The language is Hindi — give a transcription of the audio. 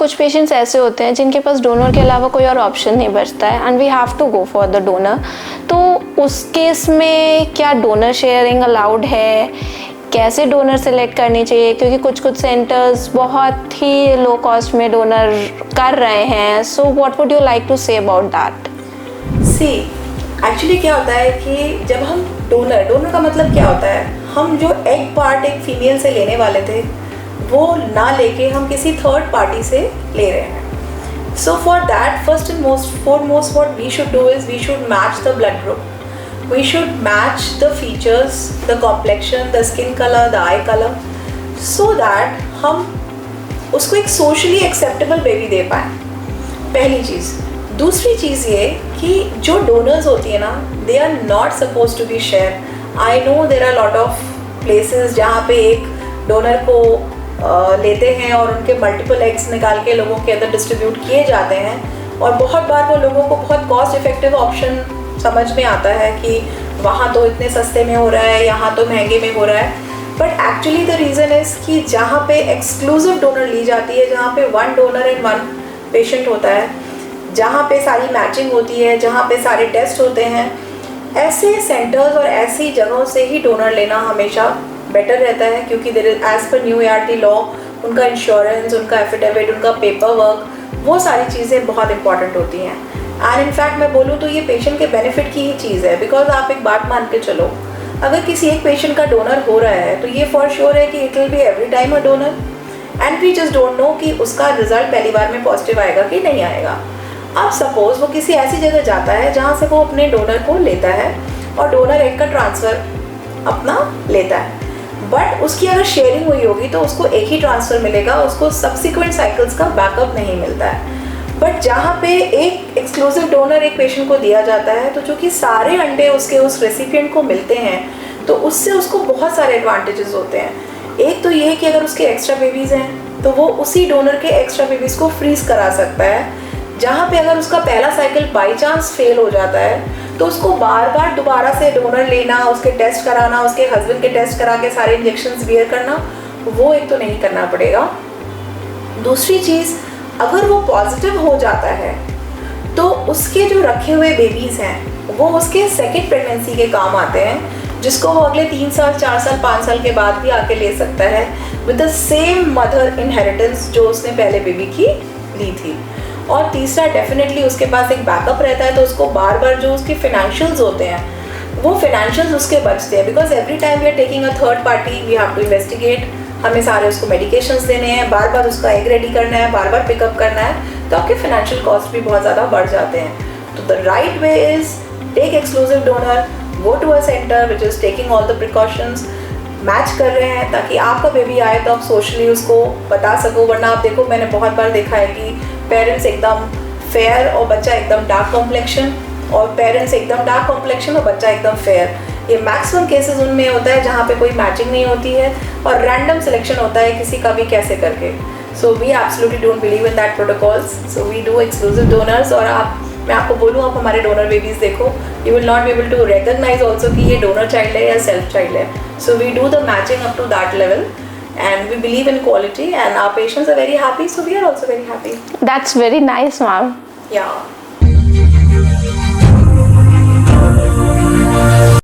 कुछ पेशेंट्स ऐसे होते हैं जिनके पास डोनर के अलावा कोई और ऑप्शन नहीं बचता है and we have to go for the donor, तो उस केस में क्या डोनर शेयरिंग अलाउड है, कैसे डोनर सेलेक्ट करनी चाहिए, क्योंकि कुछ सेंटर्स बहुत ही लो कॉस्ट में डोनर कर रहे हैं, so what would you like to say about that? See actually क्या होता है कि जब हम डोनर का मतलब क्या होता है, हम जो एग पार्ट एक फीमेल से लेने वाले थे वो ना लेके हम किसी थर्ड पार्टी से ले रहे हैं. So for that first and foremost what we should do is we should match the blood group. We should match the features, the complexion, the skin color, the eye color, so that हम उसको एक socially acceptable baby दे पाएँ. पहली चीज़. दूसरी चीज़ ये कि जो डोनर्स होती है ना, they are not supposed to be shared. I know there are lot of places जहाँ पे एक डोनर को लेते हैं और उनके मल्टीपल एग्स निकाल के लोगों के अंदर डिस्ट्रीब्यूट किए जाते हैं, और बहुत बार वो लोगों को बहुत कॉस्ट इफेक्टिव ऑप्शन समझ में आता है कि वहाँ तो इतने सस्ते में हो रहा है, यहाँ तो महंगे में हो रहा है. But actually the reason is कि जहाँ पे एक्सक्लूसिव डोनर ली जाती है, जहाँ पे one donor and one patient होता है, जहाँ पे सारी मैचिंग होती है, जहाँ पे सारे टेस्ट होते हैं, ऐसे सेंटर्स और ऐसी जगहों से ही डोनर लेना हमेशा बेटर रहता है. क्योंकि there is as per new ART law उनका इंश्योरेंस, उनका एफिडेविट, उनका पेपर वर्क, वो सारी चीज़ें बहुत इंपॉर्टेंट होती हैं. एंड इनफैक्ट मैं बोलूँ तो ये पेशेंट के बेनिफिट की ही चीज़ है. बिकॉज आप एक बात मान के चलो, अगर किसी एक पेशेंट का डोनर हो रहा है तो ये फॉर श्योर है कि it will be every time a donor, and we just don't know कि उसका रिजल्ट पहली बार में पॉजिटिव आएगा कि नहीं आएगा. अब सपोज वो किसी ऐसी जगह जाता है जहाँ से वो अपने डोनर को लेता है और डोनर एक का ट्रांसफ़र अपना लेता है, बट उसकी अगर शेयरिंग हुई होगी तो उसको एक ही ट्रांसफ़र मिलेगा, उसको सब्सिक्वेंट साइकिल्स का बैकअप नहीं मिलता है. बट जहाँ पे एक एक्सक्लूसिव डोनर एक पेशेंट को दिया जाता है, तो चूँकि सारे अंडे उसके उस रेसिपिएंट को मिलते हैं, तो उससे उसको बहुत सारे एडवांटेजेस होते हैं. एक तो ये है कि अगर उसके एक्स्ट्रा बेबीज़ हैं तो वो उसी डोनर के एक्स्ट्रा बेबीज़ को फ्रीज़ करा सकता है. जहाँ पे अगर उसका पहला साइकिल बाई चांस फेल हो जाता है तो उसको बार बार दोबारा से डोनर लेना, उसके टेस्ट कराना, उसके हस्बैंड के टेस्ट करा के सारे इंजेक्शंस बियर करना, वो एक तो नहीं करना पड़ेगा. दूसरी चीज़, अगर वो पॉजिटिव हो जाता है तो उसके जो रखे हुए बेबीज़ हैं वो उसके सेकेंड प्रेगनेंसी के काम आते हैं, जिसको वो अगले 3 साल 4 साल 5 साल के बाद भी आके ले सकता है with the same mother inheritance जो उसने पहले बेबी की ली थी. और तीसरा, डेफिनेटली उसके पास एक बैकअप रहता है, तो उसको बार बार जो उसके फिनेंशियल्स होते हैं वो फिनेंशियल्स उसके बचते हैं. Because every time we are taking a third party, we have to investigate, हमें सारे उसको मेडिकेशंस देने हैं, बार बार उसका एग रेडी करना है, बार बार पिकअप करना है, तो आपके फाइनेंशियल कॉस्ट भी बहुत ज़्यादा बढ़ जाते हैं. तो the right way is take exclusive donor, go to a centre which is taking all the precautions, match कर रहे हैं ताकि आपका बेबी आए तो आप सोशली उसको बता सको. वरना आप देखो, मैंने बहुत बार देखा है कि पेरेंट्स एकदम फेयर और बच्चा एकदम डार्क कॉम्प्लेक्शन, और पेरेंट्स एकदम डार्क कॉम्प्लेक्शन और बच्चा एकदम फेयर. ये मैक्सिमम केसेस उनमें होता है जहाँ पे कोई मैचिंग नहीं होती है और रैंडम सिलेक्शन होता है किसी का भी कैसे करके. So we absolutely don't believe in that protocols. So we do exclusive donors. और मैं आपको बोलूँ, आप हमारे डोनर बेबीज़ देखो, you will not be able to recognise also कि ये डोनर चाइल्ड है या सेल्फ चाइल्ड है. So we do the matching up to that level. And we believe in quality, and our patients are very happy, so we are also very happy. That's very nice, ma'am. Yeah.